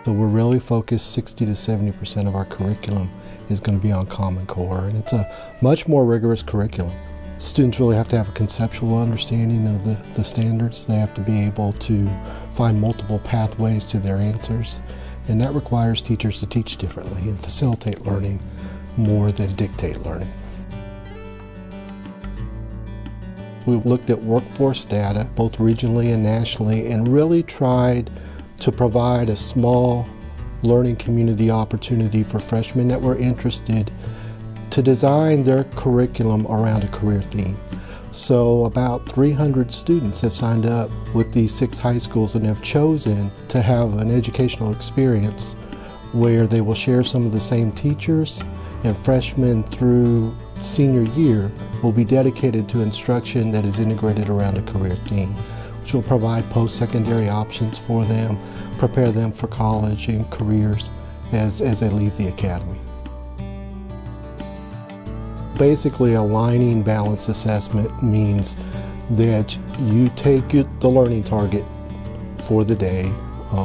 So we're really focused 60 to 70% of our curriculum is going to be on Common Core, and it's a much more rigorous curriculum. Students really have to have a conceptual understanding of the standards. They have to be able to find multiple pathways to their answers, and that requires teachers to teach differently and facilitate learning more than dictate learning. We looked at workforce data, both regionally and nationally, and really tried to provide a small learning community opportunity for freshmen that were interested to design their curriculum around a career theme. So about 300 students have signed up with these 6 high schools and have chosen to have an educational experience where they will share some of the same teachers, and freshmen through senior year will be dedicated to instruction that is integrated around a career theme, which will provide post-secondary options for them, prepare them for college and careers as they leave the academy. Basically, aligning balanced assessment means that you take the learning target for the day,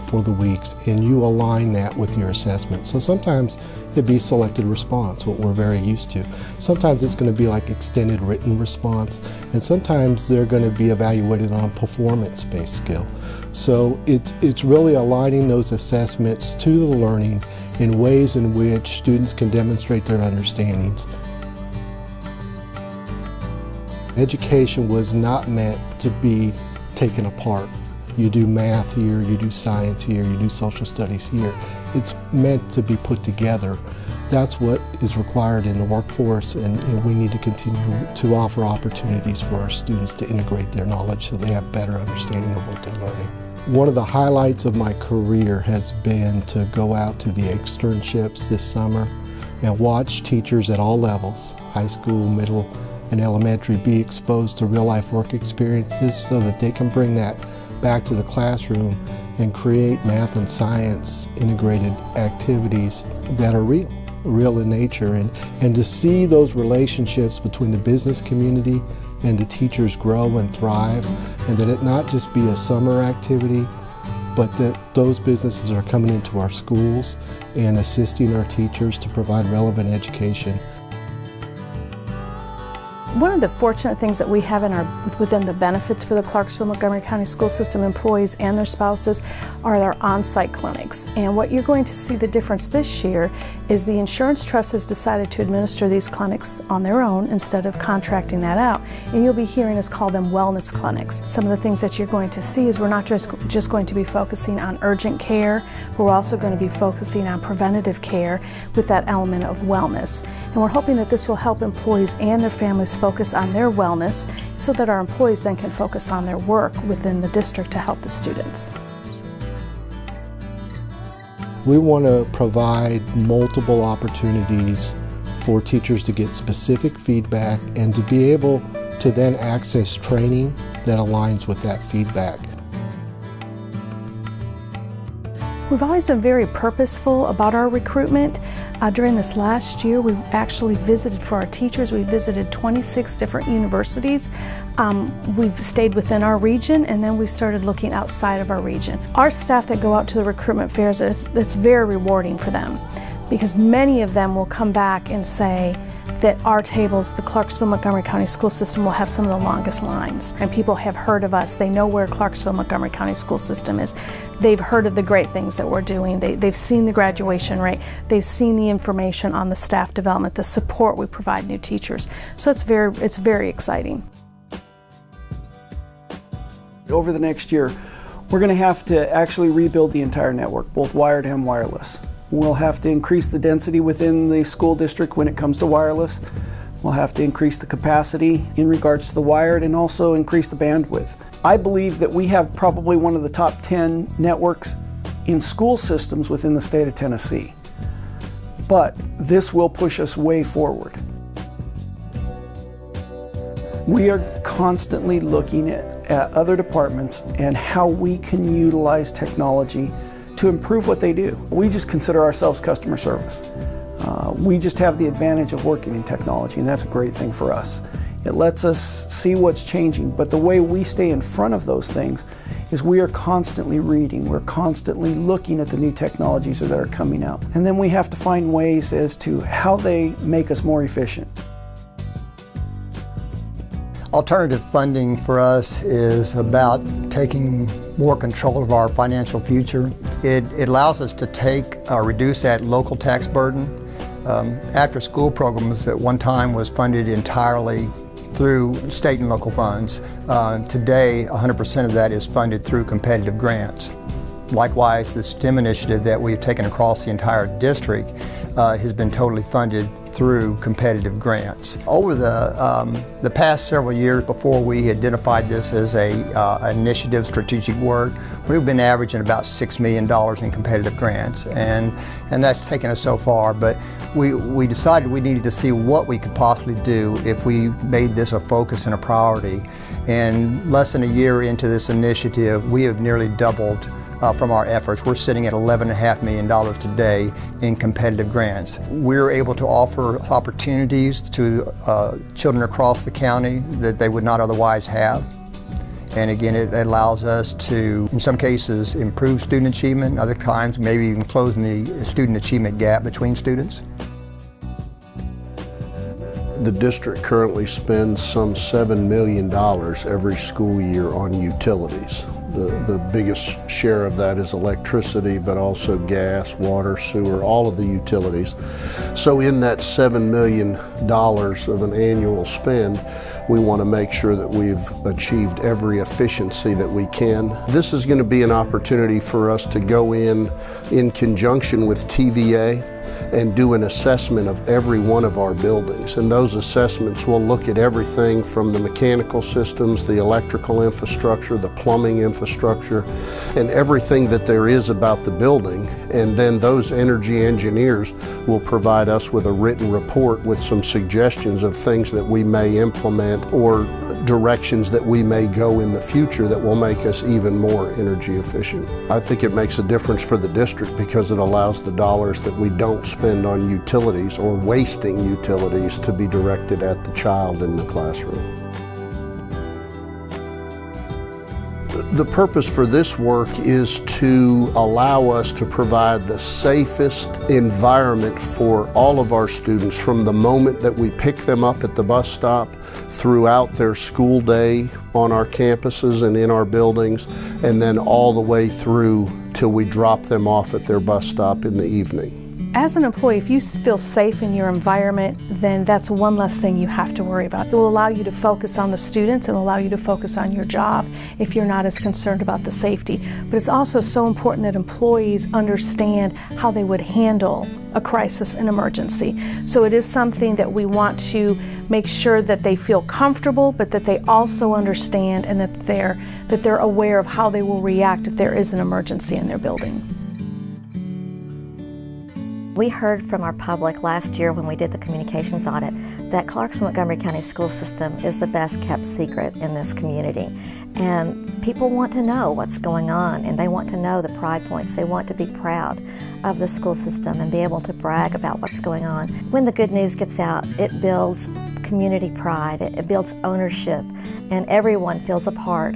for the weeks, and you align that with your assessment. So sometimes it'd be selected response, what we're very used to. Sometimes it's going to be like extended written response, and sometimes they're going to be evaluated on performance-based skill. So it's really aligning those assessments to the learning in ways in which students can demonstrate their understandings. Education was not meant to be taken apart. You do math here, you do science here, you do social studies here. It's meant to be put together. That's what is required in the workforce, and we need to continue to offer opportunities for our students to integrate their knowledge so they have better understanding of what they're learning. One of the highlights of my career has been to go out to the externships this summer and watch teachers at all levels, high school, middle, and elementary, be exposed to real-life work experiences so that they can bring that back to the classroom and create math and science integrated activities that are real in nature, and to see those relationships between the business community and the teachers grow and thrive, and that it not just be a summer activity, but that those businesses are coming into our schools and assisting our teachers to provide relevant education. One of the fortunate things that we have within the benefits for the Clarksville-Montgomery County School System employees and their spouses are our on-site clinics. And what you're going to see the difference this year is the insurance trust has decided to administer these clinics on their own instead of contracting that out. And you'll be hearing us call them wellness clinics. Some of the things that you're going to see is we're not just going to be focusing on urgent care, we're also going to be focusing on preventative care with that element of wellness. And we're hoping that this will help employees and their families focus on their wellness so that our employees then can focus on their work within the district to help the students. We want to provide multiple opportunities for teachers to get specific feedback and to be able to then access training that aligns with that feedback. We've always been very purposeful about our recruitment. During this last year, we actually visited, for our teachers, we visited 26 different universities. We've stayed within our region, and then we started looking outside of our region. Our staff that go out to the recruitment fairs, it's very rewarding for them, because many of them will come back and say that our tables, the Clarksville-Montgomery County School System, will have some of the longest lines. And people have heard of us. They know where Clarksville-Montgomery County School System is. They've heard of the great things that we're doing. They've seen the graduation rate. They've seen the information on the staff development, the support we provide new teachers. So it's very exciting. Over the next year, we're going to have to actually rebuild the entire network, both wired and wireless. We'll have to increase the density within the school district when it comes to wireless. We'll have to increase the capacity in regards to the wired and also increase the bandwidth. I believe that we have probably one of the top 10 networks in school systems within the state of Tennessee. But this will push us way forward. We are constantly looking at other departments and how we can utilize technology to improve what they do. We just consider ourselves customer service. We just have the advantage of working in technology, and that's a great thing for us. It lets us see what's changing, but the way we stay in front of those things is we are constantly reading, we're constantly looking at the new technologies that are coming out. And then we have to find ways as to how they make us more efficient. Alternative funding for us is about taking more control of our financial future. It allows us to reduce that local tax burden. After school programs at one time was funded entirely through state and local funds. Today, 100% of that is funded through competitive grants. Likewise, the STEM initiative that we've taken across the entire district has been totally funded through competitive grants. Over the past several years, before we identified this as an initiative strategic work, we've been averaging about $6 million in competitive grants, and that's taken us so far. But we decided we needed to see what we could possibly do if we made this a focus and a priority. And less than a year into this initiative, we have nearly doubled from our efforts. We're sitting at $11.5 million today in competitive grants. We're able to offer opportunities to children across the county that they would not otherwise have. And again, it allows us to, in some cases, improve student achievement, other times maybe even closing the student achievement gap between students. The district currently spends some $7 million every school year on utilities. The biggest share of that is electricity, but also gas, water, sewer, all of the utilities. So in that $7 million of an annual spend, we want to make sure that we've achieved every efficiency that we can. This is going to be an opportunity for us to go in conjunction with TVA, and do an assessment of every one of our buildings. And those assessments will look at everything from the mechanical systems, the electrical infrastructure, the plumbing infrastructure, and everything that there is about the building. And then those energy engineers will provide us with a written report with some suggestions of things that we may implement or directions that we may go in the future that will make us even more energy efficient. I think it makes a difference for the district because it allows the dollars that we don't spend on utilities or wasting utilities to be directed at the child in the classroom. The purpose for this work is to allow us to provide the safest environment for all of our students from the moment that we pick them up at the bus stop throughout their school day on our campuses and in our buildings, and then all the way through till we drop them off at their bus stop in the evening. As an employee, if you feel safe in your environment, then that's one less thing you have to worry about. It will allow you to focus on the students and allow you to focus on your job if you're not as concerned about the safety. But it's also so important that employees understand how they would handle a crisis and emergency. So it is something that we want to make sure that they feel comfortable, but that they also understand and that they're aware of how they will react if there is an emergency in their building. We heard from our public last year when we did the communications audit that Clarkson-Montgomery County School System is the best kept secret in this community. And people want to know what's going on, and they want to know the pride points. They want to be proud of the school system and be able to brag about what's going on. When the good news gets out, it builds community pride, it builds ownership, and everyone feels a part.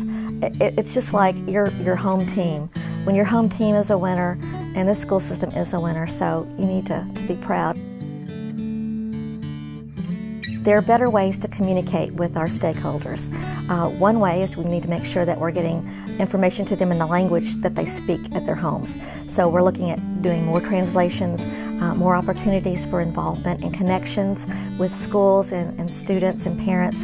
It's just like your home team. When your home team is a winner, and this school system is a winner, so you need to be proud. There are better ways to communicate with our stakeholders. One way is we need to make sure that we're getting information to them in the language that they speak at their homes. So we're looking at doing more translations, more opportunities for involvement and connections with schools and students and parents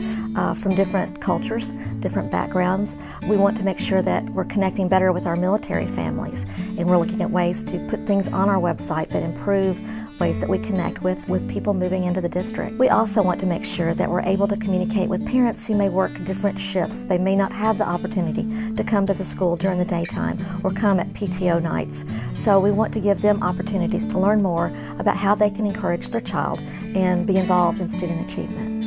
from different cultures, different backgrounds. We want to make sure that we're connecting better with our military families, and we're looking at ways to put things on our website that improve ways that we connect with people moving into the district. We also want to make sure that we're able to communicate with parents who may work different shifts. They may not have the opportunity to come to the school during the daytime or come at PTO nights. So we want to give them opportunities to learn more about how they can encourage their child and be involved in student achievement.